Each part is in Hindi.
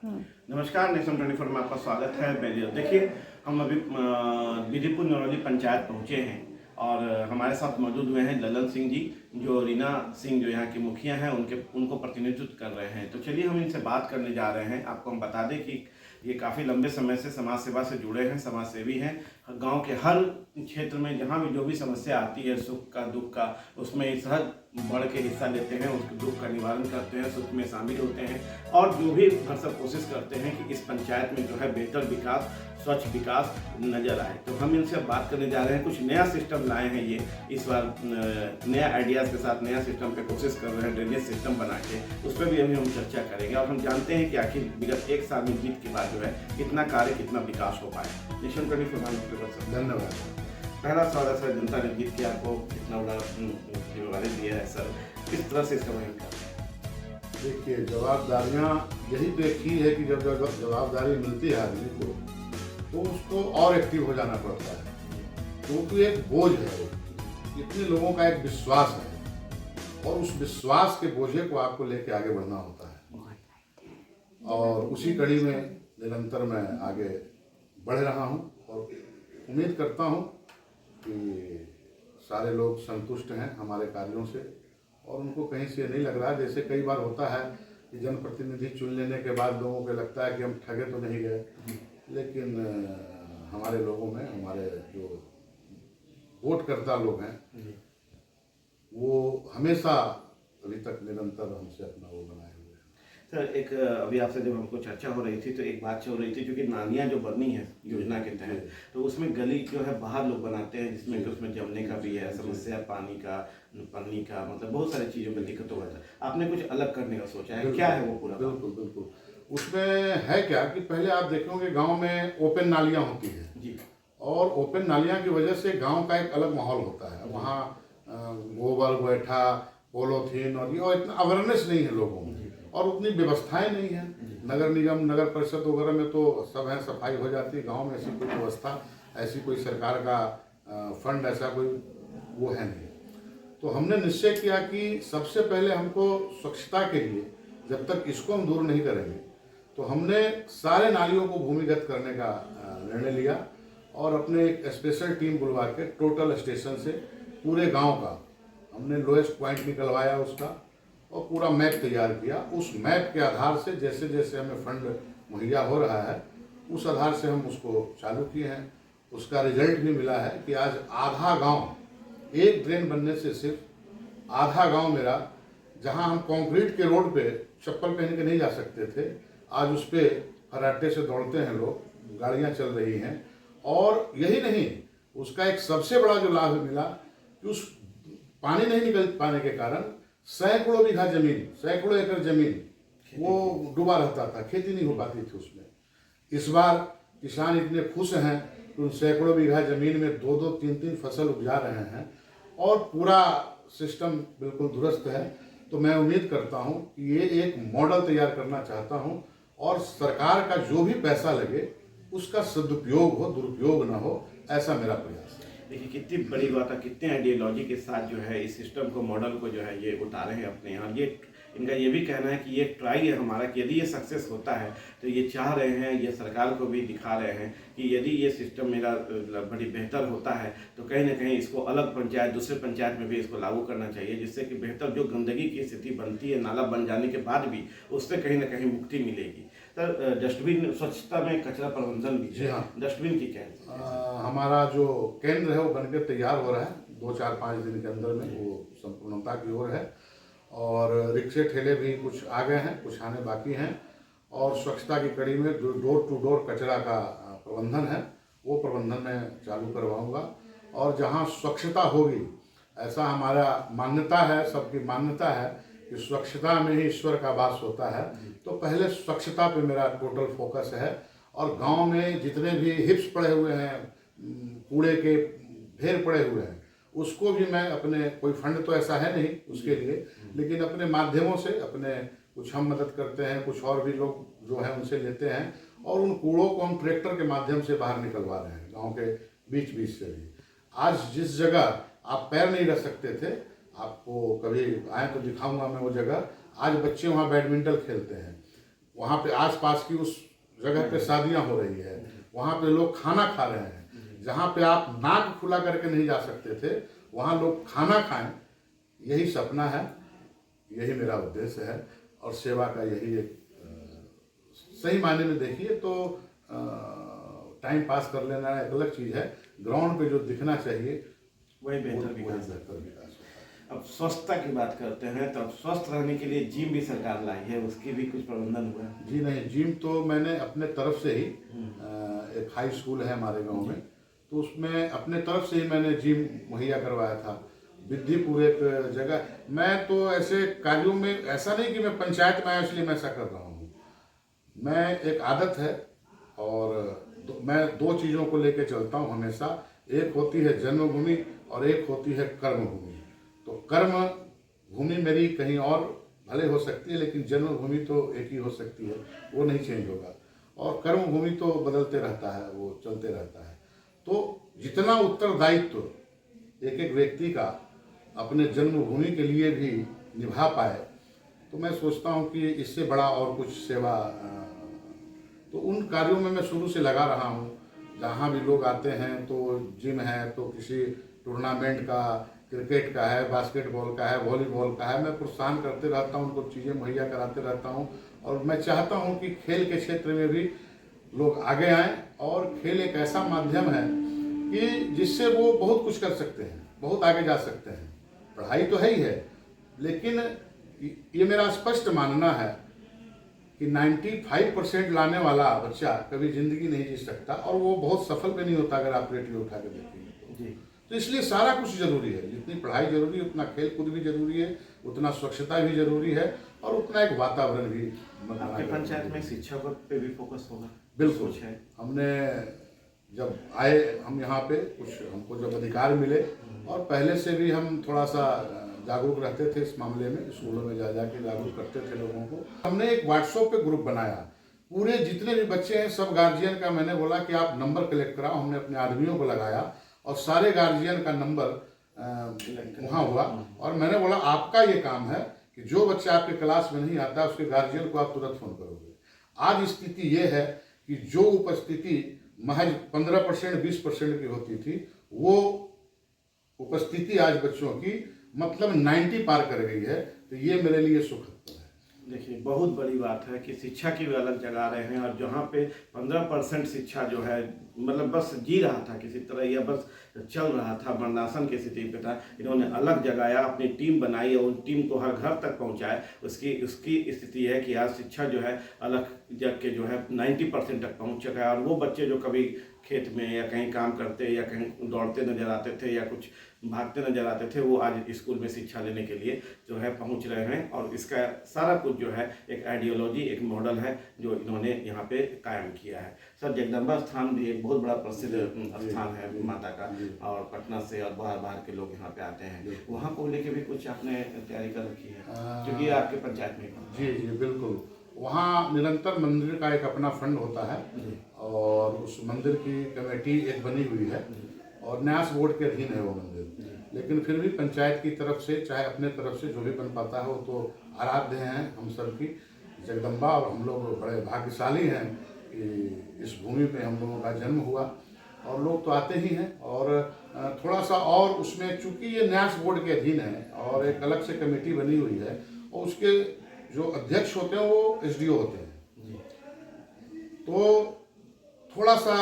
नमस्कार, नेशन 24 में आपका स्वागत है। देखिए, हम अभी विधिपुर नरौली पंचायत पहुंचे हैं और हमारे साथ मौजूद हुए हैं ललन सिंह जी, जो रीना सिंह जो यहाँ के मुखिया हैं उनको प्रतिनिधित्व कर रहे हैं। तो चलिए हम इनसे बात करने जा रहे हैं। आपको हम बता दें कि ये काफ़ी लंबे समय से समाज सेवा से जुड़े हैं, समाज सेवी हैं। गांव के हर क्षेत्र में जहाँ भी जो भी समस्या आती है, सुख का दुख का, उसमें सहज बढ़ के हिस्सा लेते हैं, उसके दुख का निवारण करते हैं, सुख में शामिल होते हैं और जो भी भरसक कोशिश करते हैं कि इस पंचायत में जो है बेहतर विकास, स्वच्छ विकास नजर आए। तो हम इनसे बात करने जा रहे हैं। कुछ नया सिस्टम लाए हैं ये इस बार, नया आइडियाज़ के साथ नया सिस्टम पे कोशिश कर रहे हैं, ड्रेनेज सिस्टम बना के। उस पर भी अभी हम चर्चा करेंगे और हम जानते हैं कि आखिर विगत एक साल में जीत के बाद जो है कितना कार्य, कितना विकास हो पाए। नेशन 24 धन्यवाद। पहला सवाल है सर, जनता ने जीत के आपको कितना बड़ा जिम्मेवारी दिया है सर, किस तरह से इसका वर्णन करें? देखिए, जवाबदारियाँ यही तो एक चीज़ है कि जब जवाबदारी मिलती है आदमी को तो उसको और एक्टिव हो जाना पड़ता है, क्योंकि एक बोझ है वो, इतने लोगों का एक विश्वास है और उस विश्वास के बोझे को आपको लेके आगे बढ़ना होता है। और उसी कड़ी में निरंतर मैं आगे बढ़ रहा हूँ और उम्मीद करता हूँ कि सारे लोग संतुष्ट हैं हमारे कार्यों से और उनको कहीं से नहीं लग रहा है, जैसे कई बार होता है कि जनप्रतिनिधि चुन लेने के बाद लोगों को लगता है कि हम ठगे तो नहीं गए, लेकिन हमारे लोगों में, हमारे जो वोट करता लोग हैं वो हमेशा अभी तक निरंतर हमसे अपना वो बनाए हुए हैं। सर, एक अभी आपसे जब हमको चर्चा हो रही थी तो एक बात चल रही थी, क्योंकि नालियाँ जो बनी है योजना के तहत, तो उसमें गली जो है बाहर लोग बनाते हैं, जिसमें कि उसमें जमने का भी है समस्या, पानी का, पन्नी का, मतलब बहुत सारी चीज़ों में दिक्कत होता है। आपने कुछ अलग करने का सोचा है, क्या है वो पूरा? बिल्कुल बिल्कुल। उसमें है क्या कि पहले आप देखोगे गांव में ओपन नालियां होती है जी, और ओपन नालियां की वजह से गांव का एक अलग माहौल होता है। वहाँ गोबर गोईठा, पॉलीथीन और इतना अवेयरनेस नहीं है लोगों में और उतनी व्यवस्थाएं नहीं है। नगर निगम, नगर परिषद वगैरह में तो सब है, सफाई हो जाती है। गांव में ऐसी कोई व्यवस्था, ऐसी कोई सरकार का फंड, ऐसा कोई वो है नहीं। तो हमने निश्चय किया कि सबसे पहले हमको स्वच्छता के लिए, जब तक इसको हम दूर नहीं करेंगे, तो हमने सारे नालियों को भूमिगत करने का निर्णय लिया और अपने एक स्पेशल टीम बुलवा के टोटल स्टेशन से पूरे गांव का हमने लोएस्ट पॉइंट निकलवाया उसका और पूरा मैप तैयार किया। उस मैप के आधार से जैसे जैसे हमें फंड मुहैया हो रहा है, उस आधार से हम उसको चालू किए हैं। उसका रिजल्ट भी मिला है कि आज आधा गांव, एक ड्रेन बनने से सिर्फ आधा गांव मेरा, जहां हम कंक्रीट के रोड पे चप्पल पहन के नहीं जा सकते थे, आज उस पे फराटे से दौड़ते हैं लोग, गाड़ियां चल रही हैं। और यही नहीं, उसका एक सबसे बड़ा जो लाभ मिला कि उस पानी नहीं निकल पाने के कारण सैकड़ों बीघा जमीन, सैकड़ों एकड़ जमीन वो डूबा रहता था, खेती नहीं हो पाती थी उसमें। इस बार किसान इतने खुश हैं कि उन सैकड़ों बीघा जमीन में 2-2, 3-3 फसल उपजा रहे हैं और पूरा सिस्टम बिल्कुल दुरुस्त है। तो मैं उम्मीद करता हूं कि ये एक मॉडल तैयार करना चाहता हूं और सरकार का जो भी पैसा लगे उसका सदुपयोग हो, दुरुपयोग ना हो, ऐसा मेरा प्रयास है। देखिए कितनी बड़ी बात है, कितने आइडियोलॉजी के साथ जो है इस सिस्टम को, मॉडल को जो है ये उतारे हैं अपने यहाँ। ये इनका ये भी कहना है कि ये ट्राई है हमारा कि यदि ये सक्सेस होता है तो ये चाह रहे हैं, ये सरकार को भी दिखा रहे हैं कि यदि ये सिस्टम मेरा बड़ी बेहतर होता है तो कहीं ना कहीं इसको अलग पंचायत, दूसरे पंचायत में भी इसको लागू करना चाहिए, जिससे कि बेहतर जो गंदगी की स्थिति बनती है नाला बन जाने के बाद भी, उससे कहीं ना कहीं मुक्ति मिलेगी। सर, डस्टबिन, स्वच्छता में कचरा प्रबंधन भी जी हाँ, डस्टबिन की क्या है? हमारा जो केंद्र है वो बनकर तैयार हो रहा है, 2-4-5 दिन के अंदर में वो संपूर्णता की ओर है। और रिक्शे ठेले भी कुछ आ गए हैं, कुछ आने बाकी हैं। और स्वच्छता की कड़ी में जो डोर टू डोर कचरा का प्रबंधन है वो प्रबंधन मैं चालू करवाऊंगा। और जहां स्वच्छता होगी, ऐसा हमारा मान्यता है, सबकी मान्यता है कि स्वच्छता में ही ईश्वर का वास होता है। तो पहले स्वच्छता पे मेरा टोटल फोकस है। और गांव में जितने भी हिप्स पड़े हुए हैं, कूड़े के ढेर पड़े हुए हैं, उसको भी मैं अपने, कोई फंड तो ऐसा है नहीं उसके लिए, लेकिन अपने माध्यमों से, अपने कुछ हम मदद करते हैं, कुछ और भी लोग जो है उनसे लेते हैं और उन कूड़ों को हम ट्रैक्टर के माध्यम से बाहर निकलवा रहे हैं गांव के बीच बीच से भी। आज जिस जगह आप पैर नहीं रख सकते थे, आपको कभी आए तो दिखाऊंगा मैं वो जगह, आज बच्चे वहाँ बैडमिंटन खेलते हैं, वहाँ पे आसपास की उस जगह पे शादियाँ हो रही है, वहाँ पे लोग खाना खा रहे हैं, जहाँ पे आप नाक खुला करके नहीं जा सकते थे वहाँ लोग खाना खाएं, यही सपना है, यही मेरा उद्देश्य है। और सेवा का यही एक सही मायने में देखिए तो टाइम पास कर लेना एक अलग चीज़ है, ग्राउंड पे जो दिखना चाहिए वही बेहतर विकास है। अब स्वच्छता की बात करते हैं तो अब स्वस्थ रहने के लिए जिम भी सरकार लाई है, उसकी भी कुछ प्रबंधन हुआ है? जी नहीं, जिम तो मैंने अपने तरफ से ही एक हाई स्कूल है हमारे गांव में, तो उसमें अपने तरफ से ही मैंने जिम मुहैया करवाया था। विद्यपुर एक जगह, मैं तो ऐसे कार्यों में ऐसा नहीं कि मैं पंचायत में आया इसलिए मैं ऐसा कर रहा हूँ, मैं एक आदत है और मैं दो चीज़ों को लेकर चलता हूँ हमेशा। एक होती है जन्मभूमि और एक होती है कर्मभूमि। तो कर्म भूमि मेरी कहीं और भले हो सकती है, लेकिन जन्मभूमि तो एक ही हो सकती है, वो नहीं चेंज होगा। और कर्म भूमि तो बदलते रहता है, वो चलते रहता है। तो जितना उत्तरदायित्व एक एक व्यक्ति का अपने जन्मभूमि के लिए भी निभा पाए, तो मैं सोचता हूँ कि इससे बड़ा और कुछ सेवा तो उन कार्यों में मैं शुरू से लगा रहा हूँ। जहाँ भी लोग आते हैं तो जिम है, तो किसी टूर्नामेंट का, क्रिकेट का है, बास्केटबॉल का है, वॉलीबॉल का है, मैं प्रोत्साहन करते रहता हूँ, उनको चीज़ें मुहैया कराते रहता हूँ। और मैं चाहता हूँ कि खेल के क्षेत्र में भी लोग आगे आएँ, और खेल एक ऐसा माध्यम है कि जिससे वो बहुत कुछ कर सकते हैं, बहुत आगे जा सकते हैं। पढ़ाई तो है ही है, लेकिन ये मेरा स्पष्ट मानना है कि 95% लाने वाला बच्चा कभी ज़िंदगी नहीं जी सकता, और वो बहुत सफल भी नहीं होता अगर आप रेडियो उठा के देखेंगे तो इसलिए सारा कुछ जरूरी है। जितनी पढ़ाई जरूरी है उतना खेल कूद भी जरूरी है, उतना स्वच्छता भी जरूरी है, और उतना एक वातावरण भी। आपके पंचायत में शिक्षा पे भी फोकस होगा? बिल्कुल है। हमने जब आए हम यहाँ पे, कुछ हमको जब अधिकार मिले, और पहले से भी हम थोड़ा सा जागरूक रहते थे इस मामले में, स्कूलों में जा जाके जागरूक करते थे लोगों को। हमने एक व्हाट्सएप पे ग्रुप बनाया, पूरे जितने भी बच्चे हैं सब गार्जियन का मैंने बोला कि आप नंबर कलेक्ट कराओ। हमने अपने आदमियों को लगाया और सारे गार्जियन का नंबर वहाँ हुआ, और मैंने बोला आपका ये काम है कि जो बच्चा आपके क्लास में नहीं आता उसके गार्जियन को आप तुरंत फोन करोगे। आज स्थिति ये है कि जो उपस्थिति महज 15% 20% की होती थी, वो उपस्थिति आज बच्चों की मतलब 90 पार कर गई है। तो ये मेरे लिए सुखद है। देखिए, बहुत बड़ी बात है कि शिक्षा की भी अलग जगा रहे हैं, और जहाँ पे 15% शिक्षा जो है मतलब बस जी रहा था किसी तरह, या बस चल रहा था, वर्णासन की स्थिति पे था, इन्होंने अलग जगाया, अपनी टीम बनाई और उन टीम को हर घर तक पहुँचाए। उसकी स्थिति है कि आज शिक्षा जो है अलग जग के जो है 90% तक पहुँच चुका है। और वो बच्चे जो कभी खेत में या कहीं काम करते या कहीं दौड़ते नजर आते थे या कुछ भागते नजर आते थे, वो आज स्कूल में शिक्षा लेने के लिए जो है पहुंच रहे हैं। और इसका सारा कुछ जो है एक आइडियोलॉजी, एक मॉडल है जो इन्होंने यहाँ पे कायम किया है। सर, जगदम्बा स्थान भी एक बहुत बड़ा प्रसिद्ध स्थान है माता का, और पटना से और बाहर बाहर के लोग यहाँ पे आते हैं। वहाँ को लेके भी कुछ आपने तैयारी कर रखी है, क्योंकि आपके पंचायत में? जी जी बिल्कुल, वहाँ निरंतर मंदिर का एक अपना फंड होता है, और उस मंदिर की कमेटी एक बनी हुई है, और न्यास बोर्ड के अधीन है वो मंदिर। लेकिन फिर भी पंचायत की तरफ से, चाहे अपने तरफ से जो भी बन पाता है, वो तो आराध्य हैं हम सब की जगदम्बा। और हम लोग बड़े भाग्यशाली हैं कि इस भूमि पे हम लोगों का जन्म हुआ, और लोग तो आते ही हैं। और थोड़ा सा और उसमें चूंकि ये न्यास बोर्ड के अधीन है और एक अलग से कमेटी बनी हुई है, और उसके जो अध्यक्ष होते हैं वो एसडीओ होते हैं, तो थोड़ा सा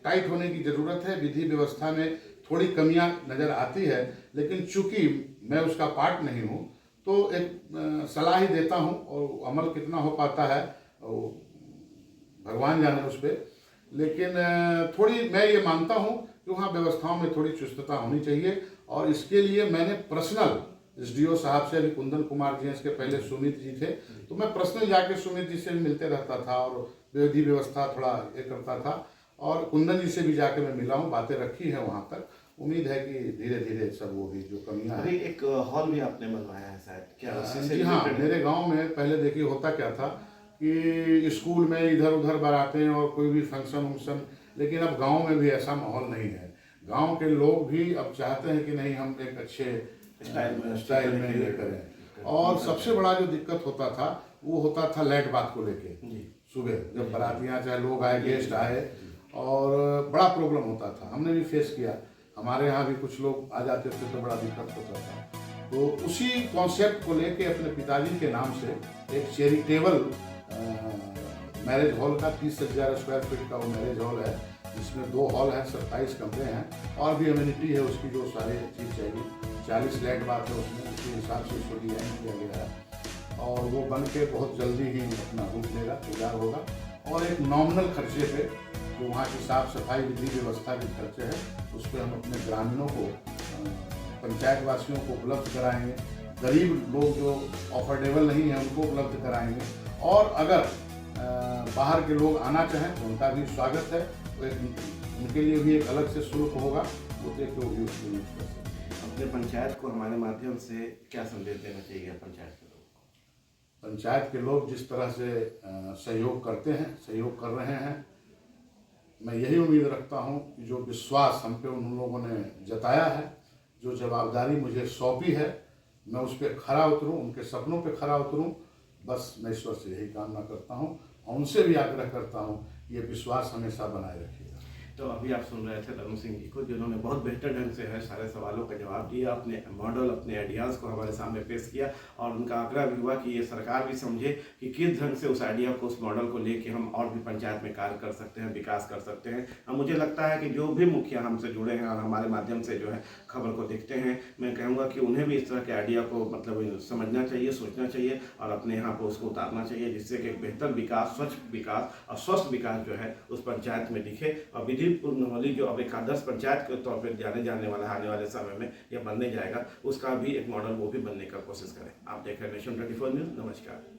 टाइट होने की ज़रूरत है। विधि व्यवस्था में थोड़ी कमियां नज़र आती है, लेकिन चूंकि मैं उसका पार्ट नहीं हूं, तो एक सलाह ही देता हूं, और अमल कितना हो पाता है भगवान जाने उस पर। लेकिन थोड़ी मैं ये मानता हूं कि वहाँ व्यवस्थाओं में थोड़ी चुस्तता होनी चाहिए, और इसके लिए मैंने पर्सनल एसडीओ साहब से, अभी कुंदन कुमार जी, इसके पहले सुमित जी थे, तो मैं पर्सनल जाके सुमित जी से मिलते रहता था और विधि व्यवस्था थोड़ा ये करता था। और कुंदन जी से भी जाके मैं मिला हूँ, बातें रखी है वहाँ तक। उम्मीद है कि धीरे धीरे सब वो भी जो कमियाँ हैं। एक हॉल भी आपने बनवाया है शायद, क्या? जी हाँ, मेरे गांव में पहले देखिए होता क्या था कि स्कूल में इधर उधर बारातें और कोई भी फंक्शन वंक्शन, लेकिन अब गांव में भी ऐसा माहौल नहीं है। गांव के लोग भी अब चाहते हैं कि नहीं, हम एक अच्छे स्टाइल में ये करें। और सबसे बड़ा जो दिक्कत होता था वो होता था लैट बात को लेके। जी सुबह जब बारातियाँ चाहे लोग आए, गेस्ट आए, और बड़ा प्रॉब्लम होता था। हमने भी फेस किया, हमारे यहाँ भी कुछ लोग आ जाते थे तो बड़ा दिक्कत होता था। तो उसी कॉन्सेप्ट को लेके अपने पिताजी के नाम से एक चैरिटेबल मैरिज हॉल का 30,000 स्क्वायर फीट का वो मैरिज हॉल है, जिसमें 2 हॉल हैं, 27 कमरे हैं, और भी अम्यूनिटी है उसकी जो सारे चीज़ चाहिए। 40 लाइट बात है उसमें, उसी हिसाब से उसको डिजाइन किया गया है, और वो बन के बहुत जल्दी ही अपना रूप लेगा, तैयार होगा। और एक नॉमिनल खर्चे पे जो वहाँ की साफ सफाई विधि व्यवस्था के खर्चे हैं, उस पर हम अपने ग्रामीणों को, पंचायत वासियों को उपलब्ध कराएंगे। गरीब लोग जो अफोर्डेबल नहीं है उनको उपलब्ध कराएंगे, और अगर बाहर के लोग आना चाहें तो उनका भी स्वागत है। तो उनके लिए भी एक अलग से शुल्क होगा, वो देख वो भी उसको यूज कर सकते हैं। अपने पंचायत को हमारे माध्यम से क्या संदेश देना चाहिए पंचायत के लोग? पंचायत के लोग जिस तरह से सहयोग करते हैं, सहयोग कर रहे हैं, मैं यही उम्मीद रखता हूं कि जो विश्वास हम पे उन लोगों ने जताया है, जो जवाबदारी मुझे सौंपी है, मैं उस पर खरा उतरूं, उनके सपनों पे खरा उतरूं। बस मैं ईश्वर से यही कामना करता हूं, और उनसे भी आग्रह करता हूं, ये विश्वास हमेशा बनाए रखिएगा। तो अभी आप सुन रहे थे ललन सिंह जी को, जिन्होंने बहुत बेहतर ढंग से है सारे सवालों का जवाब दिया, अपने मॉडल, अपने आइडियाज़ को हमारे सामने पेश किया, और उनका आग्रह भी हुआ कि ये सरकार भी समझे कि किस ढंग से उस आइडिया को, उस मॉडल को लेके हम और भी पंचायत में कार्य कर सकते हैं, विकास कर सकते हैं। और मुझे लगता है कि जो भी मुखिया हमसे जुड़े हैं और हमारे माध्यम से जो है खबर को देखते हैं, मैं कहूँगा कि उन्हें भी इस तरह के आइडिया को मतलब समझना चाहिए, सोचना चाहिए, और अपने यहाँ पर उसको उतारना चाहिए, जिससे कि एक बेहतर विकास, स्वच्छ विकास और स्वस्थ विकास जो है उस पंचायत में दिखे। और विधिपूर्ण नौली जो अब एक आदर्श पंचायत के तौर पर जाने वाला आने वाले समय में यह बनने जाएगा, उसका भी एक मॉडल वो भी बनने का कोशिश करें। आप देख रहे हैं नेशन 24 न्यूज़। नमस्कार।